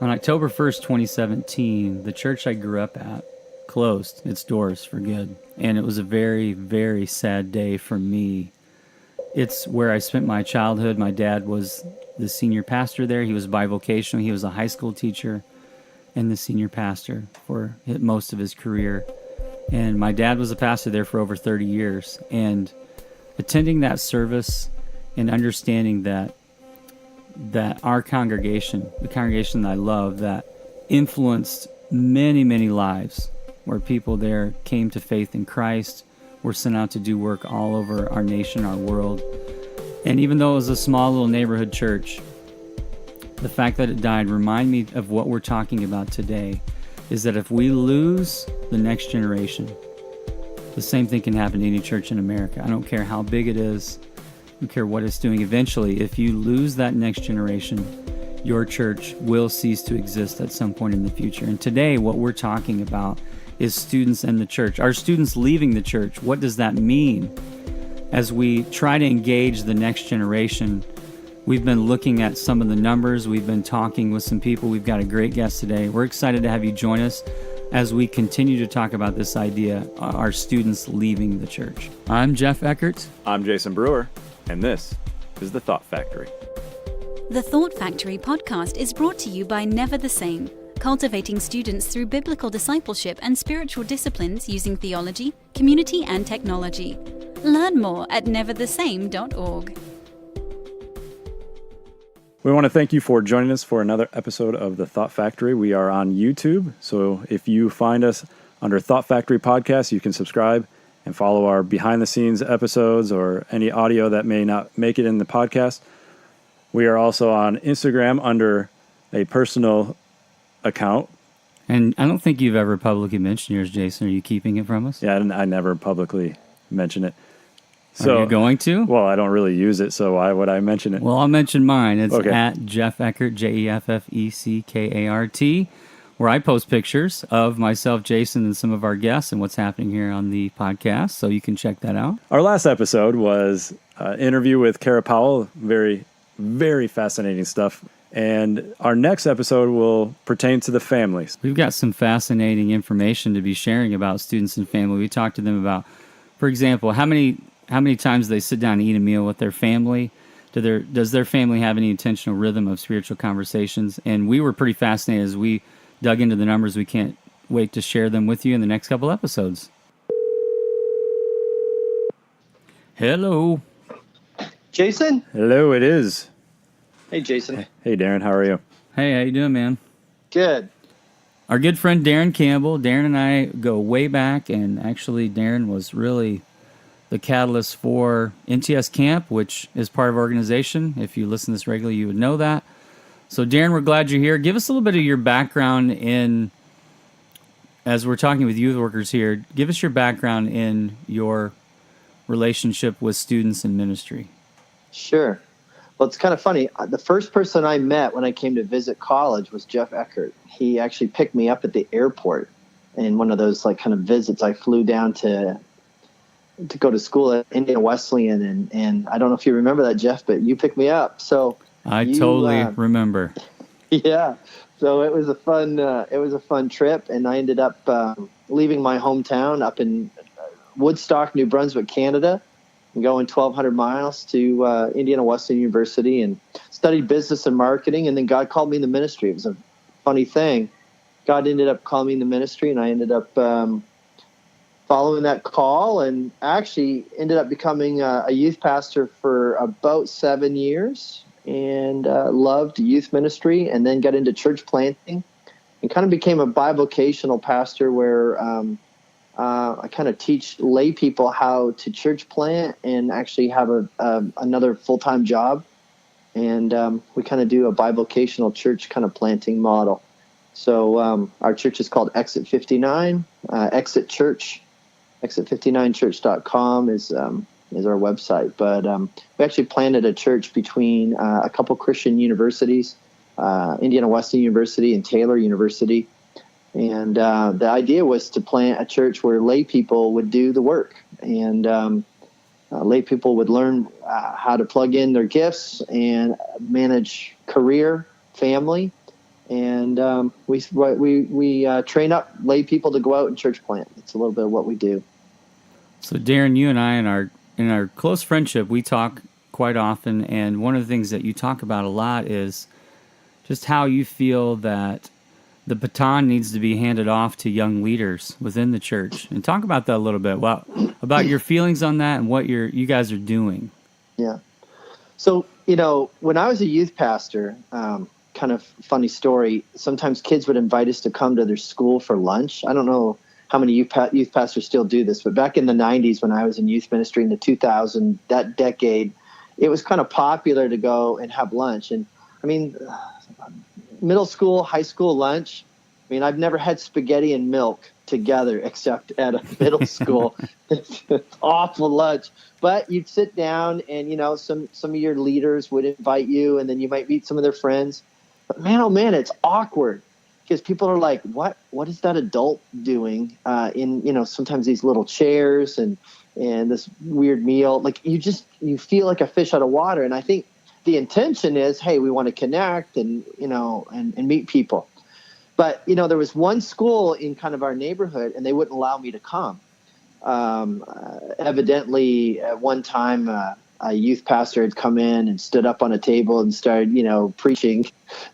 On October 1st, 2017, the church I grew up at closed its doors for good. And it was a very, very sad day for me. It's where I spent my childhood. My dad was the senior pastor there. He was bivocational. He was a high school teacher and the senior pastor for most of his career. And my dad was a pastor there for over 30 years. And attending that service and understanding that our congregation, the congregation that I love, that influenced many, many lives, where people there came to faith in Christ, were sent out to do work all over our nation, our world. And even though it was a small little neighborhood church, the fact that it died reminded me of what we're talking about today, is that if we lose the next generation, the same thing can happen to any church in America. I don't care how big it is. I don't care what it's doing. Eventually, if you lose that next generation, your church will cease to exist at some point in the future. And today, what we're talking about is students and the church. Our students leaving the church, what does that mean? As we try to engage the next generation, we've been looking at some of the numbers. We've been talking with some people. We've got a great guest today. We're excited to have you join us as we continue to talk about this idea, our students leaving the church. I'm Jeff Eckart. I'm Jayson Brewer, and this is The Thought Factory. The Thought Factory podcast is brought to you by Never the Same, cultivating students through biblical discipleship and spiritual disciplines using theology, community, and technology. Learn more at neverthesame.org. We want to thank you for joining us for another episode of The Thought Factory. We are on YouTube, so if you find us under Thought Factory Podcast, you can subscribe and follow our behind-the-scenes episodes or any audio that may not make it in the podcast. We are also on Instagram under a personal account. And I don't think you've ever publicly mentioned yours, Jayson. Are you keeping it from us? Yeah, I never publicly mention it. So, are you going to? Well, I don't really use it, so why would I mention it? Well, I'll mention mine. It's okay. At Jeff Eckart, JeffEckart, where I post pictures of myself, Jayson, and some of our guests and what's happening here on the podcast, so you can check that out. Our last episode was an interview with Kara Powell. Very, very fascinating stuff. And our next episode will pertain to the families. We've got some fascinating information to be sharing about students and family. We talked to them about, for example, how many times they sit down and eat a meal with their family. Does their family have any intentional rhythm of spiritual conversations? And we were pretty fascinated as we dug into the numbers. We can't wait to share them with you in the next couple episodes. Hello. Jayson? Hello, it is. Hey, Jayson. Hey, Darren. How are you? Hey, how you doing, man? Good. Our good friend Darren Campbell. Darren and I go way back, and actually Darren was really the catalyst for NTS Camp, which is part of our organization. If you listen to this regularly, you would know that. So, Darren, we're glad you're here. Give us a little bit of your background as we're talking with youth workers here, give us your background in your relationship with students in ministry. Sure. Well, it's kind of funny. The first person I met when I came to visit college was Jeff Eckart. He actually picked me up at the airport in one of those kind of visits. I flew down to go to school at Indiana Wesleyan, and I don't know if you remember that, Jeff, but you picked me up. So I totally remember. Yeah. So it was a fun trip, and I ended up leaving my hometown up in Woodstock, New Brunswick, Canada, and going 1,200 miles to Indiana Wesleyan University and studied business and marketing. And then God called me in the ministry. It was a funny thing. God ended up calling me in the ministry, and I ended up following that call, and actually ended up becoming a youth pastor for about 7 years, and loved youth ministry, and then got into church planting and kind of became a bivocational pastor where I kind of teach lay people how to church plant and actually have another full-time job. And we kind of do a bivocational church kind of planting model. So our church is called Exit 59, Exit Church. Exit59church.com is our website. But we actually planted a church between a couple Christian universities, Indiana Wesleyan University and Taylor University. And the idea was to plant a church where lay people would do the work, and lay people would learn how to plug in their gifts and manage career, family, And we train up lay people to go out and church plant. It's a little bit of what we do. So Darren, you and I in our close friendship, we talk quite often, and one of the things that you talk about a lot is just how you feel that the baton needs to be handed off to young leaders within the church. And talk about that a little bit. Well, about your feelings on that and what you guys are doing. Yeah. So, when I was a youth pastor, kind of funny story, sometimes kids would invite us to come to their school for lunch. I don't know how many youth pastors still do this, but back in the 90s when I was in youth ministry in the 2000, that decade, it was kind of popular to go and have lunch. And I mean, middle school, high school lunch, I mean, I've never had spaghetti and milk together except at a middle school. It's an awful lunch. But you'd sit down and, some of your leaders would invite you, and then you might meet some of their friends. But man, oh man, it's awkward because people are like, what is that adult doing in, sometimes these little chairs and this weird meal? Like you feel like a fish out of water. And I think the intention is, hey, we want to connect and, and meet people. But, there was one school in kind of our neighborhood and they wouldn't allow me to come. Evidently at one time, a youth pastor had come in and stood up on a table and started, preaching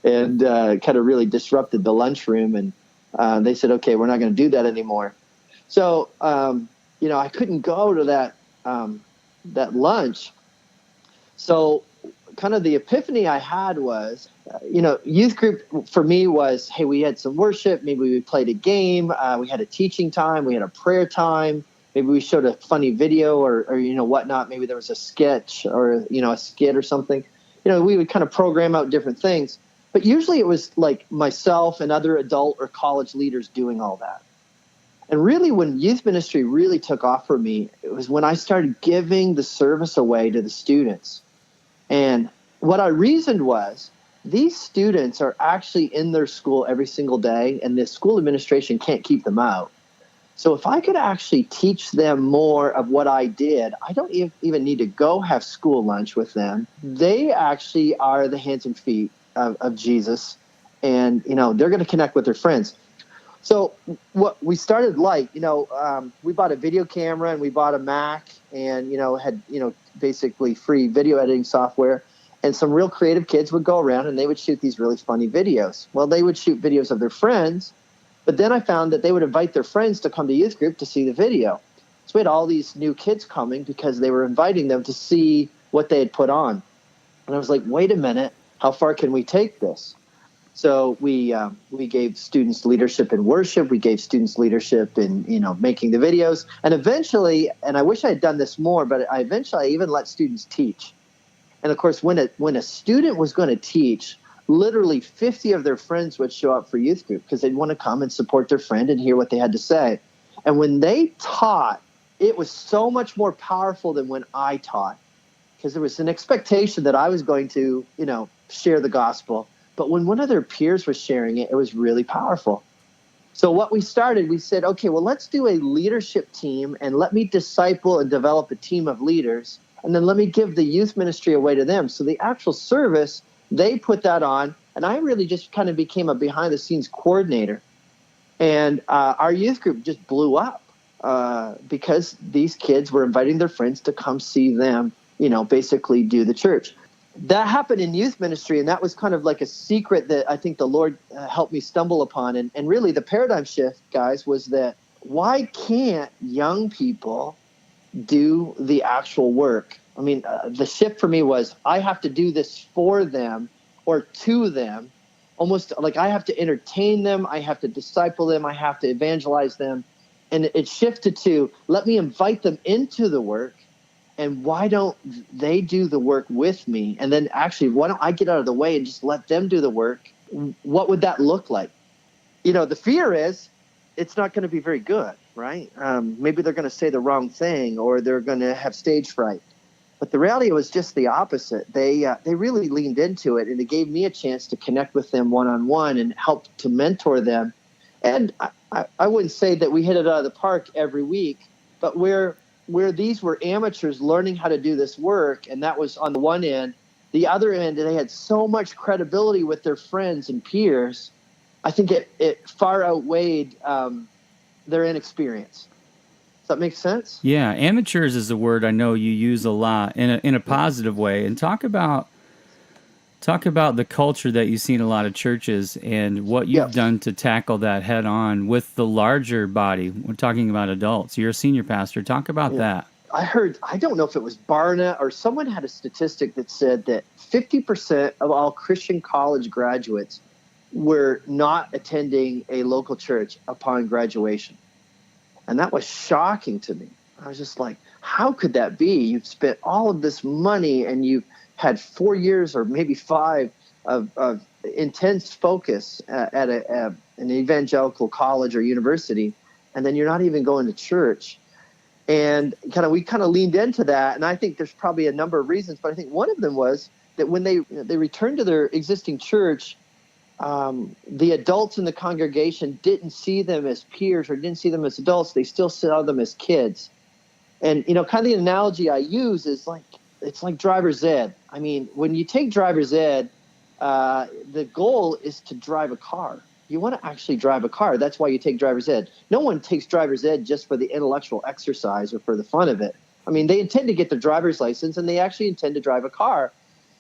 and kind of really disrupted the lunchroom. And they said, okay, we're not going to do that anymore. So, I couldn't go to that lunch. So kind of the epiphany I had was, youth group for me was, hey, we had some worship. Maybe we played a game. We had a teaching time. We had a prayer time. Maybe we showed a funny video or whatnot. Maybe there was a sketch or, a skit or something. We would kind of program out different things. But usually it was like myself and other adult or college leaders doing all that. And really when youth ministry really took off for me, it was when I started giving the service away to the students. And what I reasoned was these students are actually in their school every single day, and the school administration can't keep them out. So if I could actually teach them more of what I did, I don't even need to go have school lunch with them. They actually are the hands and feet of Jesus, and, they're going to connect with their friends. So what we started we bought a video camera and we bought a Mac and, had, basically free video editing software. And some real creative kids would go around and they would shoot these really funny videos. Well, they would shoot videos of their friends, but then I found that they would invite their friends to come to youth group to see the video. So we had all these new kids coming because they were inviting them to see what they had put on. And I was like, wait a minute, how far can we take this? So we gave students leadership in worship. We gave students leadership in, making the videos. And eventually, and I wish I had done this more, but I even let students teach. And of course, when a student was going to teach, literally 50 of their friends would show up for youth group because they'd want to come and support their friend and hear what they had to say. And when they taught, it was so much more powerful than when I taught because there was an expectation that I was going to, share the gospel. But when one of their peers was sharing it, it was really powerful. So what we started, we said, okay, well, let's do a leadership team and let me disciple and develop a team of leaders. And then let me give the youth ministry away to them. So the actual service, they put that on. And I really just kind of became a behind the scenes coordinator. And our youth group just blew up because these kids were inviting their friends to come see them, basically do the church. That happened in youth ministry, and that was kind of like a secret that I think the Lord helped me stumble upon. And really the paradigm shift, guys, was that why can't young people do the actual work? I mean, the shift for me was I have to do this for them or to them, almost like I have to entertain them, I have to disciple them, I have to evangelize them. And it shifted to let me invite them into the work. And why don't they do the work with me? And then actually, why don't I get out of the way and just let them do the work? What would that look like? The fear is it's not going to be very good, right? Maybe they're going to say the wrong thing or they're going to have stage fright. But the reality was just the opposite. They really leaned into it, and it gave me a chance to connect with them one-on-one and help to mentor them. And I wouldn't say that we hit it out of the park every week, but where these were amateurs learning how to do this work, and that was on the one end, the other end, they had so much credibility with their friends and peers. I think it far outweighed their inexperience. Does that make sense? Yeah, amateurs is a word I know you use a lot in a positive way. And talk about the culture that you see in a lot of churches and what you've done to tackle that head on with the larger body. We're talking about adults. You're a senior pastor. Talk about that. I don't know if it was Barna or someone had a statistic that said that 50% of all Christian college graduates were not attending a local church upon graduation. And that was shocking to me. I was just like, how could that be? You've spent all of this money and you've had 4 years or maybe 5 of intense focus at an evangelical college or university, and then you're not even going to church. And we leaned into that, and I think there's probably a number of reasons, but I think one of them was that when they returned to their existing church, the adults in the congregation didn't see them as peers or didn't see them as adults. They still saw them as kids. And, the analogy I use is it's like driver's ed. I mean, when you take driver's ed, the goal is to drive a car. You want to actually drive a car. That's why you take driver's ed. No one takes driver's ed just for the intellectual exercise or for the fun of it. I mean, they intend to get their driver's license, and they actually intend to drive a car.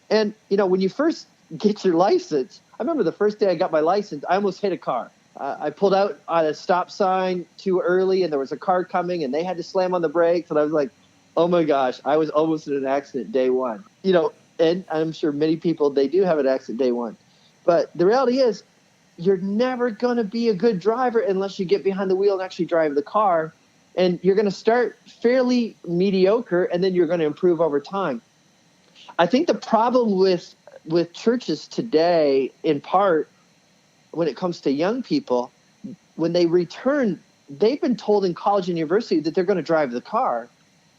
And, when you first get your license, I remember the first day I got my license, I almost hit a car. I pulled out on a stop sign too early, and there was a car coming, and they had to slam on the brakes. And I was like, oh, my gosh, I was almost in an accident day one. And I'm sure many people, they do have an accident day one. But the reality is, you're never going to be a good driver unless you get behind the wheel and actually drive the car. And you're going to start fairly mediocre, and then you're going to improve over time. I think the problem with churches today, in part, when it comes to young people, when they return, they've been told in college and university that they're going to drive the car.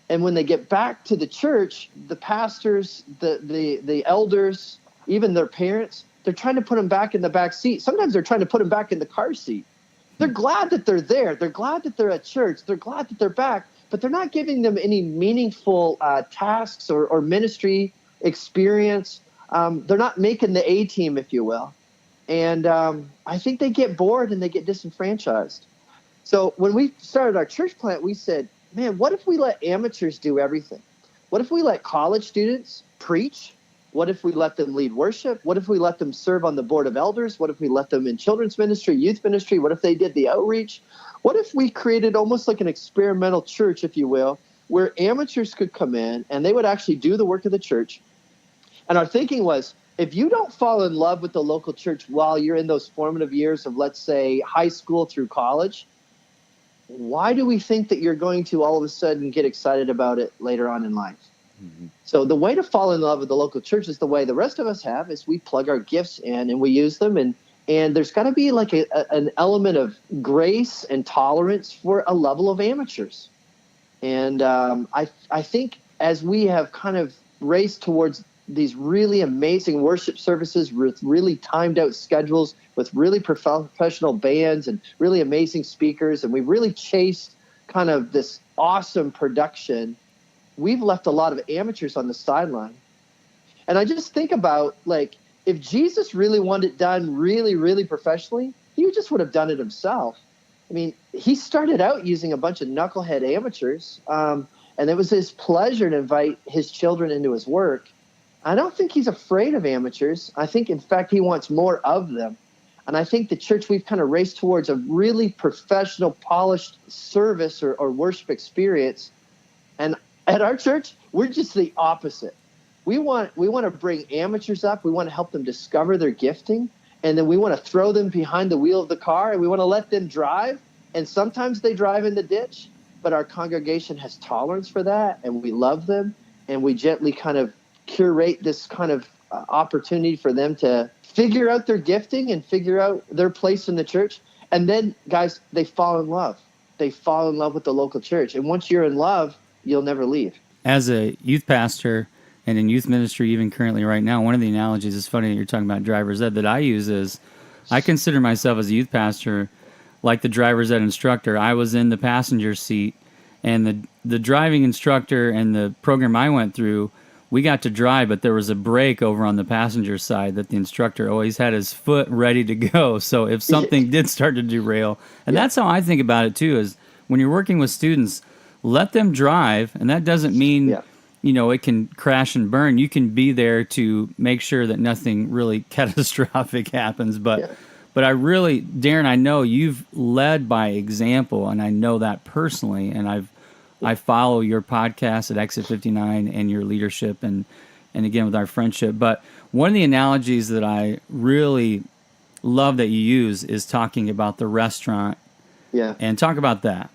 And when they get back to the church, the pastors, the elders, even their parents, they're trying to put them back in the back seat. Sometimes they're trying to put them back in the car seat. They're glad that they're there. They're glad that they're at church. They're glad that they're back, but they're not giving them any meaningful tasks or ministry experience. They're not making the A team, if you will. And I think they get bored and they get disenfranchised. So when we started our church plant, we said, man, what if we let amateurs do everything? What if we let college students preach? What if we let them lead worship? What if we let them serve on the board of elders? What if we let them in children's ministry, youth ministry? What if they did the outreach? What if we created almost like an experimental church, if you will, where amateurs could come in and they would actually do the work of the church? And our thinking was, if you don't fall in love with the local church while you're in those formative years of, let's say, high school through college, why do we think that you're going to all of a sudden get excited about it later on in life? Mm-hmm. So the way to fall in love with the local church is the way the rest of us have, is we plug our gifts in and we use them. And there's got to be like an element of grace and tolerance for a level of amateurs. And I think as we have kind of raced towards these really amazing worship services with really timed out schedules, with really professional bands and really amazing speakers, and we've really chased kind of this awesome production, we've left a lot of amateurs on the sideline. And I just think about, like, if Jesus really wanted it done really, really professionally, he just would have done it himself. I mean, he started out using a bunch of knucklehead amateurs, and it was his pleasure to invite his children into his work. I don't think he's afraid of amateurs. I think, in fact, he wants more of them. And I think the church, we've kind of raced towards a really professional, polished service or worship experience. And at our church, we're just the opposite. We want to bring amateurs up. We want to help them discover their gifting. And then we want to throw them behind the wheel of the car, and we want to let them drive. And sometimes they drive in the ditch, but our congregation has tolerance for that, and we love them. And we gently kind of curate this kind of opportunity for them to figure out their gifting and figure out their place in the church. And then, guys, they fall in love. They fall in love with the local church. And once you're in love, you'll never leave. As a youth pastor and in youth ministry, even currently right now, one of the analogies, is funny that you're talking about driver's ed, that I use is, I consider myself as a youth pastor like the driver's ed instructor. I was in the passenger seat, and the driving instructor and the program I went through we got to drive, but there was a brake over on the passenger side that the instructor always had his foot ready to go. So if something did start to derail, and that's how I think about it too, is when you're working with students, let them drive. And that doesn't mean, it can crash and burn. You can be there to make sure that nothing really catastrophic happens. But I really, Darren, I know you've led by example, and I know that personally, and I follow your podcast at Exit 59 and your leadership and again with our friendship. But one of the analogies that I really love that you use is talking about the restaurant. Yeah. And talk about that.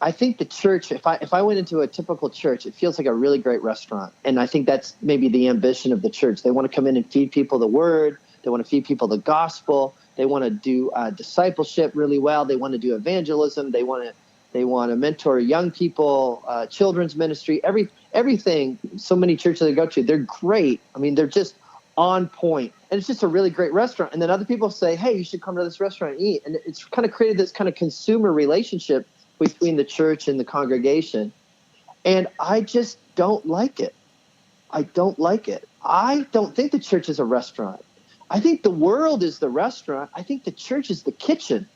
I think the church, if I went into a typical church, it feels like a really great restaurant. And I think that's maybe the ambition of the church. They want to come in and feed people the word. They want to feed people the gospel. They want to do discipleship really well. They want to do evangelism. They want to mentor young people, children's ministry, everything. So many churches I go to, they're great. I mean, they're just on point. And it's just a really great restaurant. And then other people say, hey, you should come to this restaurant and eat. And it's kind of created this kind of consumer relationship between the church and the congregation. And I just don't like it. I don't like it. I don't think the church is a restaurant. I think the world is the restaurant. I think the church is the kitchen.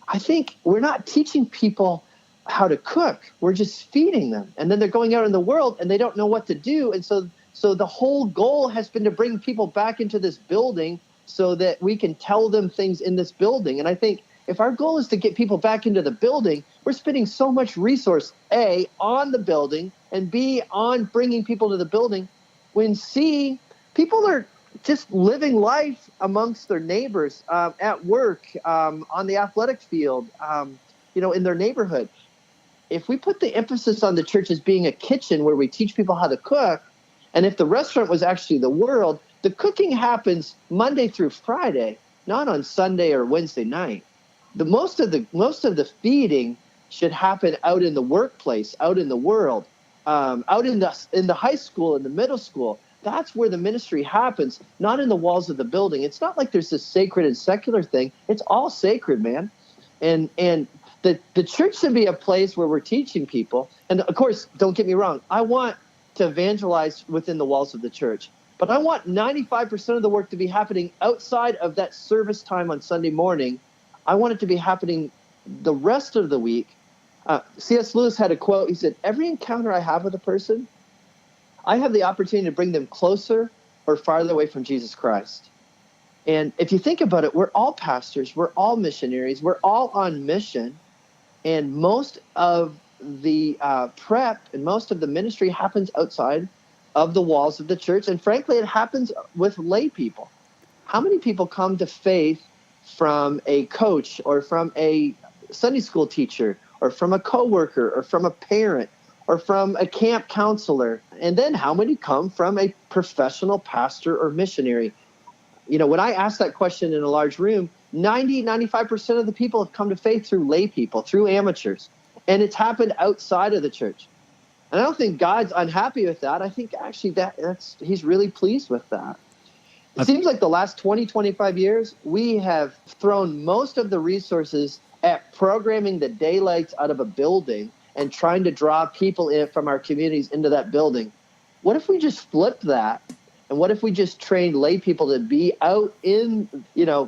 I think we're not teaching people how to cook. We're just feeding them. And then they're going out in the world and they don't know what to do. And so the whole goal has been to bring people back into this building so that we can tell them things in this building. And I think if our goal is to get people back into the building, we're spending so much resource, A, on the building, and B, on bringing people to the building, when C, people are just living life amongst their neighbors, at work, on the athletic field, in their neighborhood. If we put the emphasis on the church as being a kitchen where we teach people how to cook, and if the restaurant was actually the world, the cooking happens Monday through Friday, not on Sunday or Wednesday night. Most of the feeding should happen out in the workplace, out in the world, out in the high school, in the middle school. That's where the ministry happens, not in the walls of the building. It's not like there's this sacred and secular thing. It's all sacred, man. And the church should be a place where we're teaching people. And of course, don't get me wrong, I want to evangelize within the walls of the church. But I want 95% of the work to be happening outside of that service time on Sunday morning. I want it to be happening the rest of the week. C.S. Lewis had a quote. He said, every encounter I have with a person, I have the opportunity to bring them closer or farther away from Jesus Christ. And if you think about it, we're all pastors. We're all missionaries. We're all on mission. And most of the prep and most of the ministry happens outside of the walls of the church. And frankly, it happens with lay people. How many people come to faith from a coach or from a Sunday school teacher or from a coworker or from a parent or from a camp counselor? And then how many come from a professional pastor or missionary? When I ask that question in a large room, 95% of the people have come to faith through lay people, through amateurs. And it's happened outside of the church. And I don't think God's unhappy with that. I think actually he's really pleased with that. It seems like the last 20, 25 years, we have thrown most of the resources at programming the daylights out of a building and trying to draw people in from our communities into that building. What if we just flipped that? And what if we just trained lay people to be out in,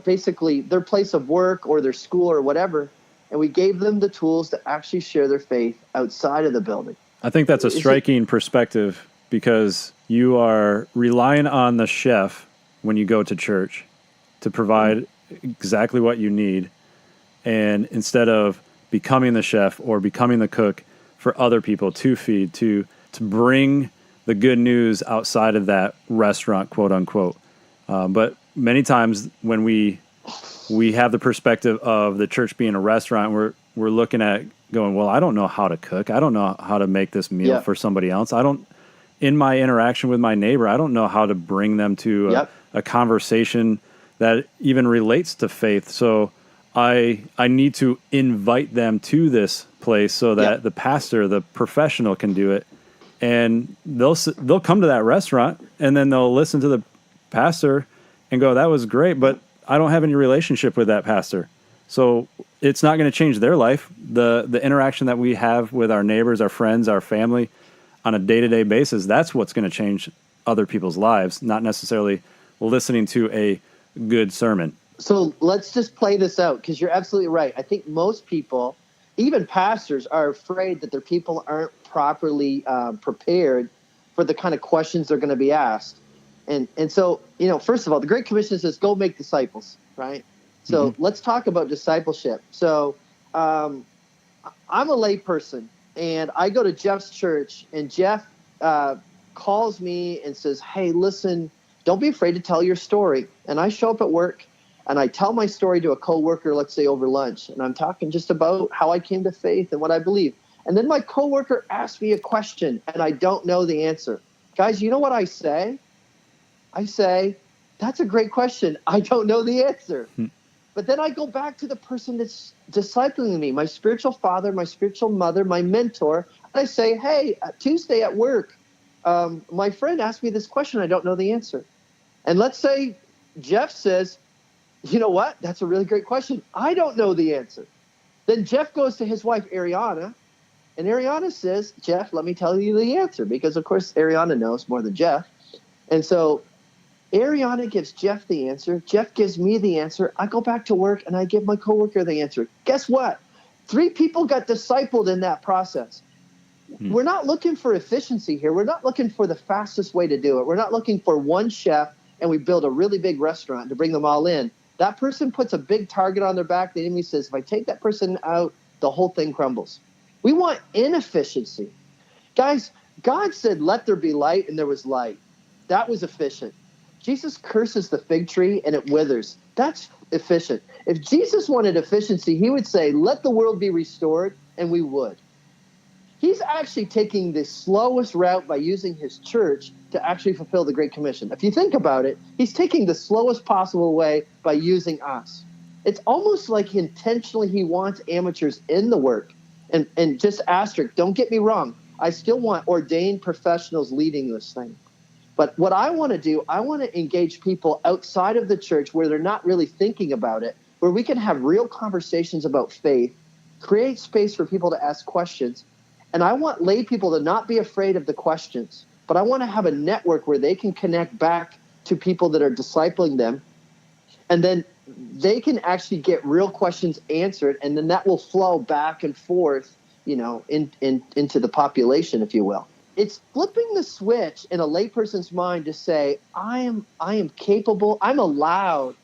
basically their place of work or their school or whatever, and we gave them the tools to actually share their faith outside of the building? I think that's a striking perspective, because you are relying on the chef when you go to church to provide exactly what you need. And instead of becoming the chef or becoming the cook for other people to feed, to bring the good news outside of that restaurant, quote unquote. But many times when we have the perspective of the church being a restaurant, we're looking at going, well, I don't know how to cook. I don't know how to make this meal for somebody else. In my interaction with my neighbor, I don't know how to bring them to a conversation that even relates to faith. So I need to invite them to this place so that the pastor, the professional, can do it. And they'll come to that restaurant and then they'll listen to the pastor and go, that was great, but I don't have any relationship with that pastor. So it's not going to change their life. The interaction that we have with our neighbors, our friends, our family, on a day-to-day basis, that's what's going to change other people's lives, not necessarily listening to a good sermon. So let's just play this out, because you're absolutely right. I think most people, even pastors, are afraid that their people aren't properly prepared for the kind of questions they're going to be asked. And so, first of all, the Great Commission says, go make disciples, right? So let's talk about discipleship. So I'm a lay person, and I go to Jeff's church, and Jeff calls me and says, hey, listen, don't be afraid to tell your story. And I show up at work, and I tell my story to a coworker, let's say over lunch, and I'm talking just about how I came to faith and what I believe. And then my coworker asks me a question, and I don't know the answer. Guys, you know what I say? I say, that's a great question. I don't know the answer. But then I go back to the person that's discipling me, my spiritual father, my spiritual mother, my mentor. And I say, hey, Tuesday at work, my friend asked me this question. I don't know the answer. And let's say Jeff says, you know what? That's a really great question. I don't know the answer. Then Jeff goes to his wife, Ariana, and Ariana says, Jeff, let me tell you the answer, because, of course, Ariana knows more than Jeff. And so Ariana gives Jeff the answer. Jeff gives me the answer. I go back to work, and I give my coworker the answer. Guess what? 3 people got discipled in that process. We're not looking for efficiency here. We're not looking for the fastest way to do it. We're not looking for one chef, and we build a really big restaurant to bring them all in. That person puts a big target on their back. The enemy says, if I take that person out, the whole thing crumbles. We want inefficiency. Guys, God said, let there be light, and there was light. That was efficient. Jesus curses the fig tree, and it withers. That's efficient. If Jesus wanted efficiency, he would say, let the world be restored, and we would. He's actually taking the slowest route by using his church to actually fulfill the Great Commission. If you think about it, he's taking the slowest possible way by using us. It's almost like intentionally he wants amateurs in the work. And just asterisk, don't get me wrong, I still want ordained professionals leading this thing. But what I want to do, I want to engage people outside of the church where they're not really thinking about it, where we can have real conversations about faith, create space for people to ask questions. And I want lay people to not be afraid of the questions, but I want to have a network where they can connect back to people that are discipling them. And then they can actually get real questions answered, and then that will flow back and forth, into the population, if you will. It's flipping the switch in a layperson's mind to say, I am capable, I'm allowed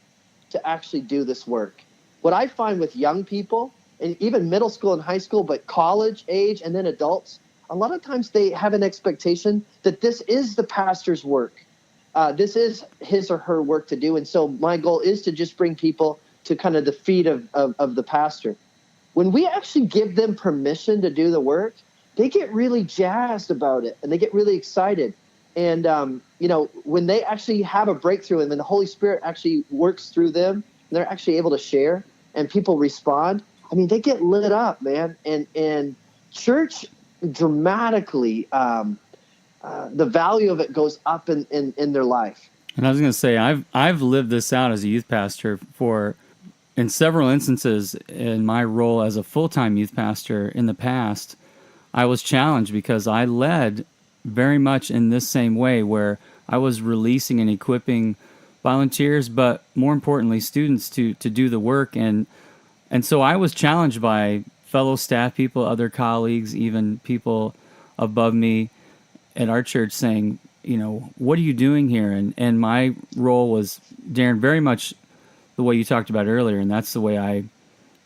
to actually do this work. What I find with young people, and even middle school and high school, but college age and then adults, a lot of times they have an expectation that this is the pastor's work. This is his or her work to do. And so my goal is to just bring people to kind of the feet of the pastor. When we actually give them permission to do the work, they get really jazzed about it, and they get really excited. And, when they actually have a breakthrough and then the Holy Spirit actually works through them, and they're actually able to share and people respond, I mean, they get lit up, man. And church dramatically, the value of it goes up in their life. And I was going to say, I've lived this out as a youth pastor in several instances in my role as a full-time youth pastor in the past. I was challenged because I led very much in this same way, where I was releasing and equipping volunteers, but more importantly, students to do the work. And so I was challenged by fellow staff people, other colleagues, even people above me at our church saying, what are you doing here? And my role was, Darren, very much the way you talked about earlier, and that's the way I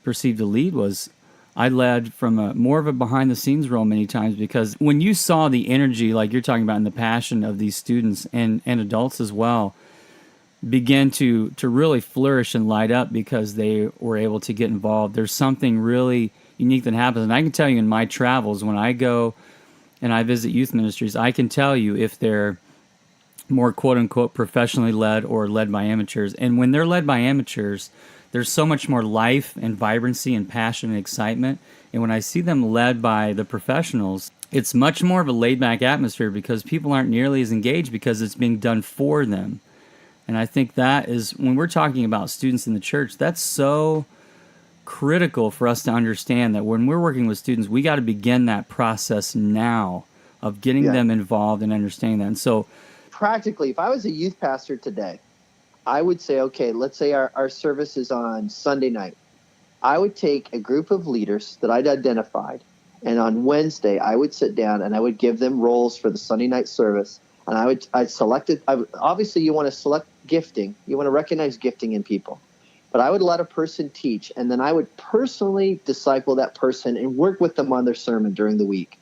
perceived the lead was I led from more of a behind-the-scenes role many times, because when you saw the energy, like you're talking about, and the passion of these students and adults as well, begin to really flourish and light up because they were able to get involved, there's something really unique that happens. And I can tell you in my travels, when I go and I visit youth ministries, I can tell you if they're more quote-unquote professionally led or led by amateurs. And when they're led by amateurs, there's so much more life and vibrancy and passion and excitement. And when I see them led by the professionals, it's much more of a laid-back atmosphere because people aren't nearly as engaged because it's being done for them. And I think that is, when we're talking about students in the church, that's so critical for us to understand that when we're working with students, we got to begin that process now. of getting them involved and understanding that. And so practically, if I was a youth pastor today, I would say, okay, let's say our service is on Sunday night. I would take a group of leaders that I'd identified, and on Wednesday, I would sit down and I would give them roles for the Sunday night service. And I'd select it. Obviously, you want to select gifting. You want to recognize gifting in people. But I would let a person teach, and then I would personally disciple that person and work with them on their sermon during the week.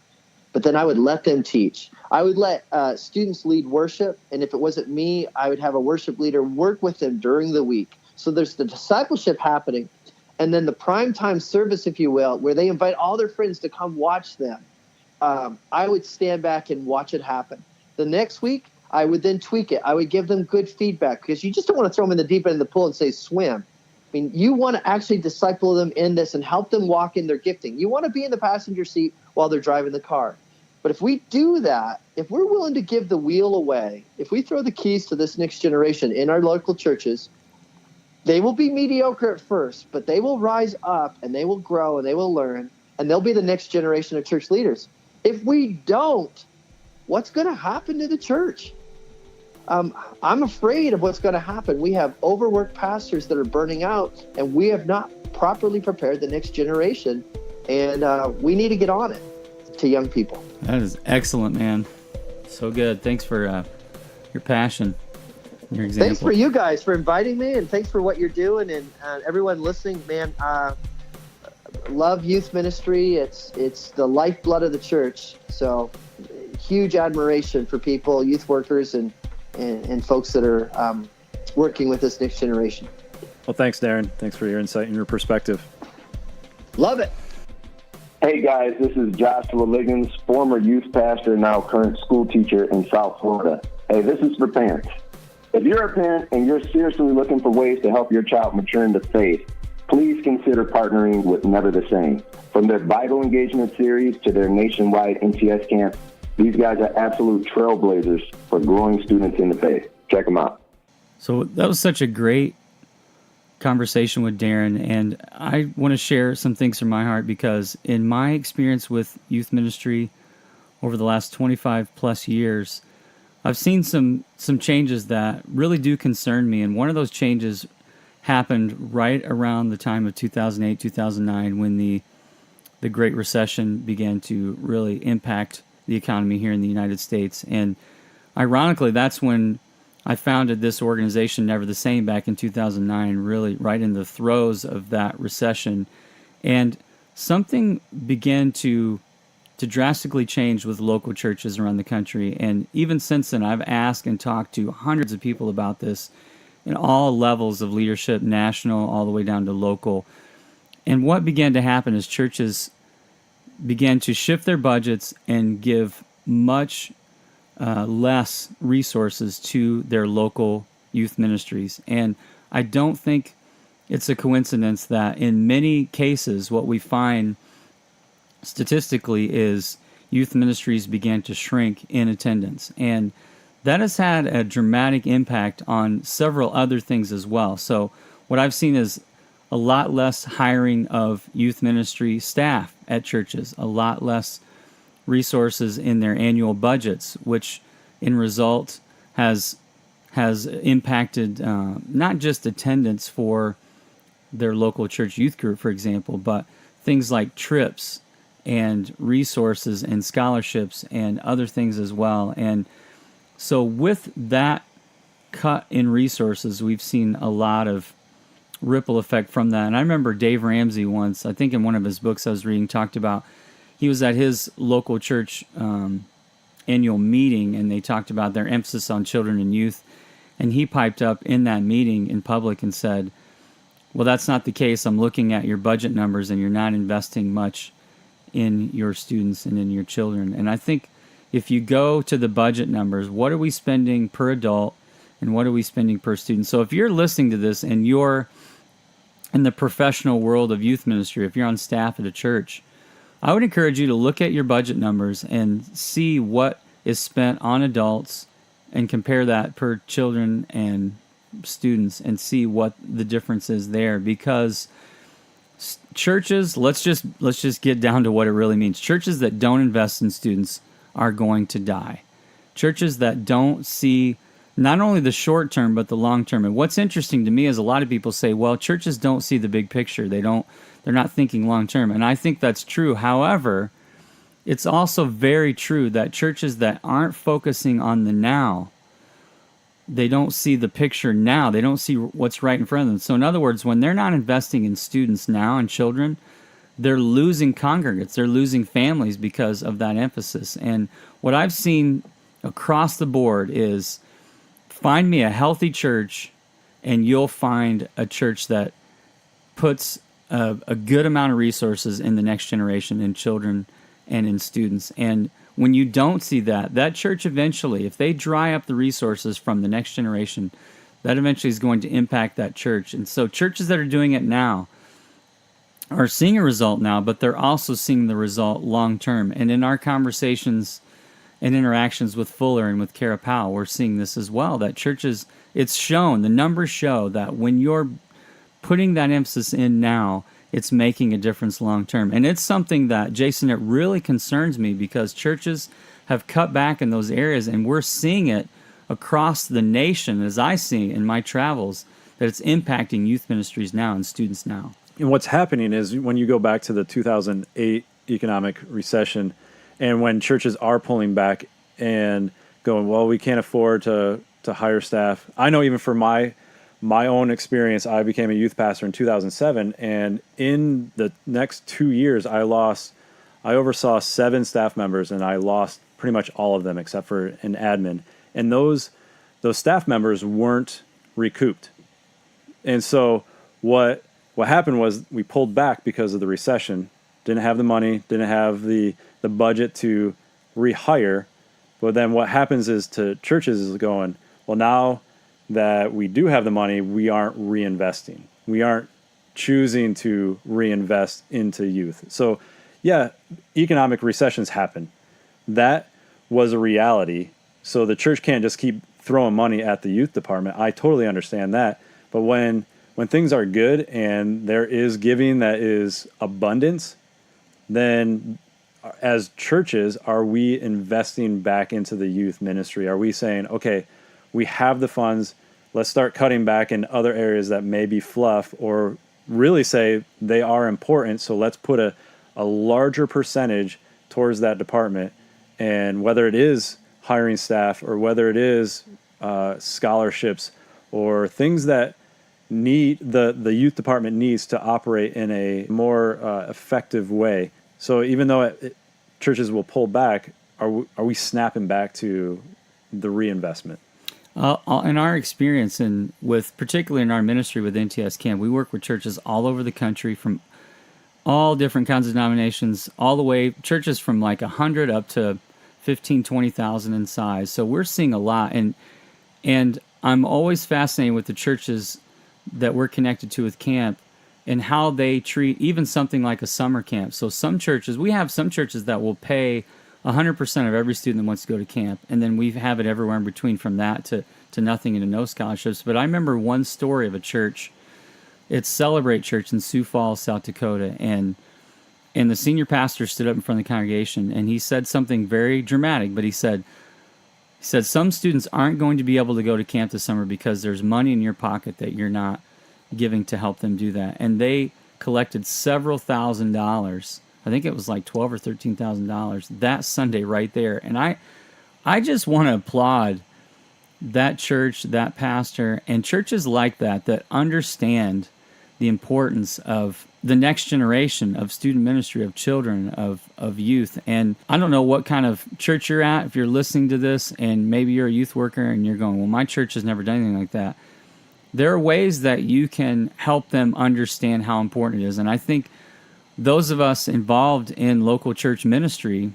But then I would let them teach. I would let students lead worship, and if it wasn't me, I would have a worship leader work with them during the week. So there's the discipleship happening, and then the primetime service, if you will, where they invite all their friends to come watch them. I would stand back and watch it happen. The next week, I would then tweak it. I would give them good feedback, because you just don't want to throw them in the deep end of the pool and say, swim. I mean, you want to actually disciple them in this and help them walk in their gifting. You want to be in the passenger seat while they're driving the car. But if we do that, if we're willing to give the wheel away, if we throw the keys to this next generation in our local churches, they will be mediocre at first, but they will rise up and they will grow and they will learn, and they'll be the next generation of church leaders. If we don't, what's going to happen to the church? I'm afraid of what's going to happen. We have overworked pastors that are burning out, and we have not properly prepared the next generation, and we need to get on it to young people. That is excellent, man. So good. Thanks for your passion, your example. Thanks for you guys for inviting me, and thanks for what you're doing, and everyone listening, man. Love youth ministry. It's the lifeblood of the church. So huge admiration for people, youth workers, and folks that are working with this next generation. Well, thanks, Darren. Thanks for your insight and your perspective. Love it. Hey, guys, this is Joshua Liggins, former youth pastor, now current school teacher in South Florida. Hey, this is for parents. If you're a parent and you're seriously looking for ways to help your child mature into faith, please consider partnering with Never the Same. From their Bible engagement series to their nationwide NTS Camp, these guys are absolute trailblazers for growing students in the faith. Check them out. So that was such a great conversation with Darren, and I want to share some things from my heart, because in my experience with youth ministry over the last 25 plus years, I've seen some changes that really do concern me, and one of those changes happened right around the time of 2008, 2009, when the Great Recession began to really impact the economy here in the United States. And ironically, that's when I founded this organization, Never the Same, back in 2009, really right in the throes of that recession. And something began to drastically change with local churches around the country. And even since then, I've asked and talked to hundreds of people about this in all levels of leadership, national, all the way down to local. And what began to happen is churches began to shift their budgets and give much less resources to their local youth ministries. And I don't think it's a coincidence that in many cases what we find statistically is youth ministries began to shrink in attendance. And that has had a dramatic impact on several other things as well. So what I've seen is a lot less hiring of youth ministry staff at churches, a lot less resources in their annual budgets, which in result has impacted not just attendance for their local church youth group, for example, but things like trips and resources and scholarships and other things as well. And so with that cut in resources, we've seen a lot of ripple effect from that. And I remember Dave Ramsey once, I think in one of his books I was reading, talked about, he was at his local church annual meeting, and they talked about their emphasis on children and youth. And he piped up in that meeting in public and said, well, that's not the case. I'm looking at your budget numbers, and you're not investing much in your students and in your children. And I think if you go to the budget numbers, what are we spending per adult and what are we spending per student? So if you're listening to this and you're in the professional world of youth ministry, if you're on staff at a church, I would encourage you to look at your budget numbers and see what is spent on adults and compare that per children and students and see what the difference is there. Because churches, let's just get down to what it really means. Churches that don't invest in students are going to die. Churches that don't see not only the short term, but the long term. And what's interesting to me is a lot of people say, well, churches don't see the big picture. They're not thinking long term. And I think that's true. However, it's also very true that churches that aren't focusing on the now, they don't see the picture now. They don't see what's right in front of them. So in other words, when they're not investing in students now and children, they're losing congregates. They're losing families because of that emphasis. And what I've seen across the board is find me a healthy church and you'll find a church that puts a good amount of resources in the next generation, in children and in students. And when you don't see that church eventually, if they dry up the resources from the next generation, that eventually is going to impact that church. And so churches that are doing it now are seeing a result now, but they're also seeing the result long term. And in our conversations and interactions with Fuller and with Kara Powell, we're seeing this as well, that churches, it's shown, the numbers show that when you're putting that emphasis in now, it's making a difference long term. And it's something that, Jayson, it really concerns me because churches have cut back in those areas, and we're seeing it across the nation, as I see in my travels, that it's impacting youth ministries now and students now. And what's happening is when you go back to the 2008 economic recession, and when churches are pulling back and going, well, we can't afford to hire staff. I know even for my own experience, I became a youth pastor in 2007, and in the next 2 years, I oversaw 7 staff members, and I lost pretty much all of them except for an admin. And those staff members weren't recouped. And so what happened was we pulled back because of the recession, didn't have the money, didn't have the budget to rehire. But then what happens is to churches is going, well, now that we do have the money, we aren't reinvesting. We aren't choosing to reinvest into youth. So yeah, economic recessions happen. That was a reality. So the church can't just keep throwing money at the youth department. I totally understand that. But when things are good and there is giving that is abundance, then as churches, are we investing back into the youth ministry? Are we saying, okay, we have the funds, let's start cutting back in other areas that may be fluff, or really say they are important, so let's put a larger percentage towards that department. And whether it is hiring staff or whether it is scholarships or things that the youth department needs to operate in a more effective way. So even though churches will pull back, are we snapping back to the reinvestment? In our experience, and particularly in our ministry with NTS Camp, we work with churches all over the country from all different kinds of denominations, all the way, churches from like 100 up to 15, 20,000 in size. So we're seeing a lot. And I'm always fascinated with the churches that we're connected to with camp and how they treat even something like a summer camp. So we have some churches that will pay 100% of every student that wants to go to camp, and then we have it everywhere in between from that to nothing and to no scholarships. But I remember one story of a church. It's Celebrate Church in Sioux Falls, South Dakota, and the senior pastor stood up in front of the congregation, and he said something very dramatic, but he said, some students aren't going to be able to go to camp this summer because there's money in your pocket that you're not giving to help them do that. And they collected several $1,000s. I think it was like $12,000 or $13,000 that Sunday right there. And I just want to applaud that church, that pastor, and churches like that understand the importance of the next generation of student ministry, of children, of youth. And I don't know what kind of church you're at, if you're listening to this, and maybe you're a youth worker and you're going, well, my church has never done anything like that. There are ways that you can help them understand how important it is. And I think those of us involved in local church ministry,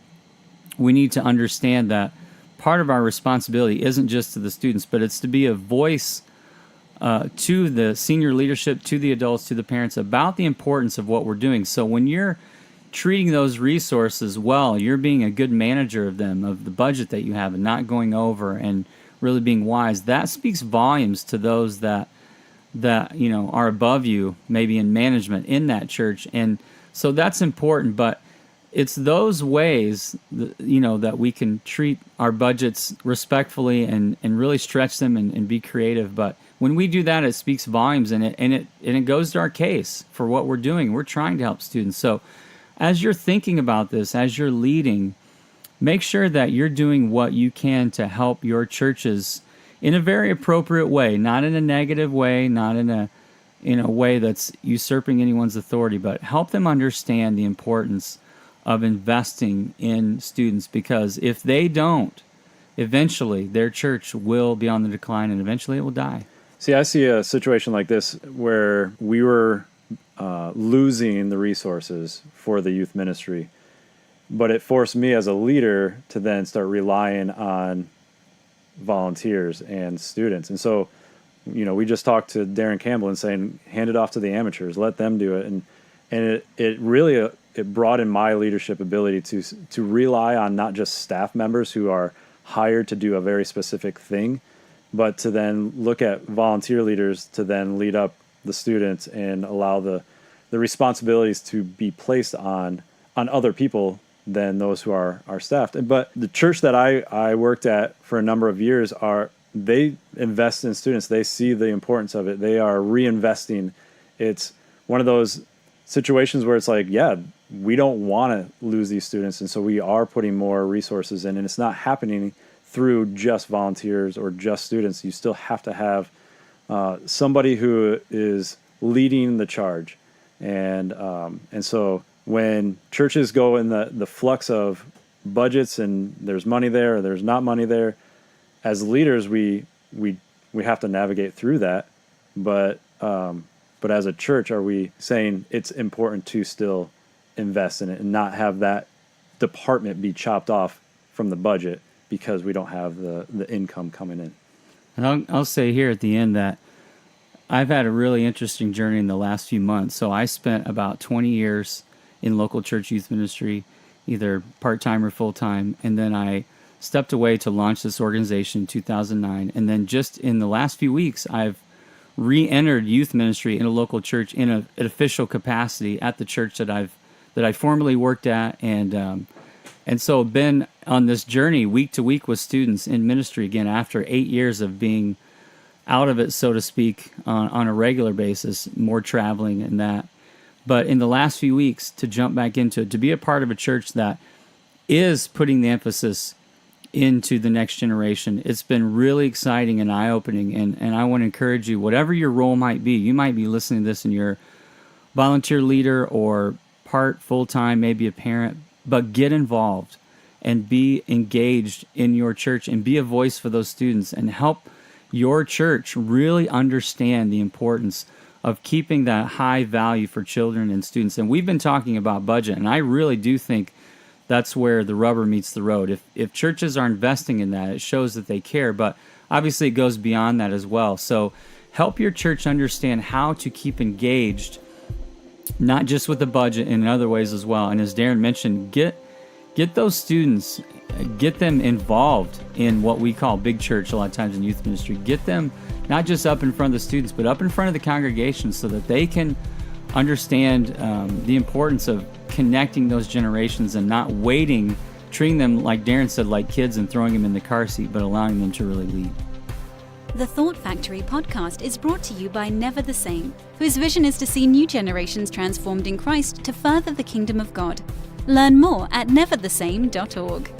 we need to understand that part of our responsibility isn't just to the students, but it's to be a voice to the senior leadership, to the adults, to the parents about the importance of what we're doing. So when you're treating those resources well, you're being a good manager of them, of the budget that you have, and not going over, and really being wise. That speaks volumes to those that are above you, maybe in management in that church. And so that's important. But it's those ways, that we can treat our budgets respectfully and really stretch them and be creative. But when we do that, it speaks volumes, and it goes to our case for what we're doing. We're trying to help students. So as you're thinking about this, as you're leading, make sure that you're doing what you can to help your churches in a very appropriate way, not in a negative way, not in a way that's usurping anyone's authority, but help them understand the importance of investing in students, because if they don't, eventually their church will be on the decline and eventually it will die. See, I see a situation like this where we were losing the resources for the youth ministry, but it forced me as a leader to then start relying on volunteers and students. And so, we just talked to Darren Campbell and saying, hand it off to the amateurs, let them do it. And it really it broadened my leadership ability to rely on not just staff members who are hired to do a very specific thing, but to then look at volunteer leaders to then lead up the students and allow the responsibilities to be placed on other people than those who are staffed. But the church that I worked at for a number of years they invest in students. They see the importance of it. They are reinvesting. It's one of those situations where it's like, yeah, we don't want to lose these students, and so we are putting more resources in, and it's not happening through just volunteers or just students. You still have to have somebody who is leading the charge. And so when churches go in the flux of budgets and there's money there or there's not money there, as leaders we have to navigate through that. But as a church, are we saying it's important to still invest in it and not have that department be chopped off from the budget because we don't have the income coming in? And I'll say here at the end that I've had a really interesting journey in the last few months. So I spent about 20 years in local church youth ministry, either part-time or full-time, and then I stepped away to launch this organization in 2009. And then just in the last few weeks, I've re-entered youth ministry in a local church in an official capacity at the church that I formerly worked at, and so been on this journey week to week with students in ministry again after 8 years of being out of it, so to speak, on a regular basis, more traveling and that. But in the last few weeks, to jump back into it, to be a part of a church that is putting the emphasis into the next generation, it's been really exciting and eye-opening. And I want to encourage you, whatever your role might be, you might be listening to this and you're volunteer leader or part full-time, maybe a parent, but get involved and be engaged in your church and be a voice for those students and help your church really understand the importance of keeping that high value for children and students. And we've been talking about budget, and I really do think that's where the rubber meets the road. If churches are investing in that, it shows that they care, but obviously it goes beyond that as well. So help your church understand how to keep engaged, not just with the budget, in other ways as well. And as Darren mentioned, get those students, get them involved in what we call big church a lot of times in youth ministry. Get them not just up in front of the students, but up in front of the congregation so that they can understand the importance of connecting those generations and not waiting, treating them, like Darren said, like kids and throwing them in the car seat, but allowing them to really lead. The Thought Factory podcast is brought to you by Never the Same, whose vision is to see new generations transformed in Christ to further the kingdom of God. Learn more at neverthesame.org.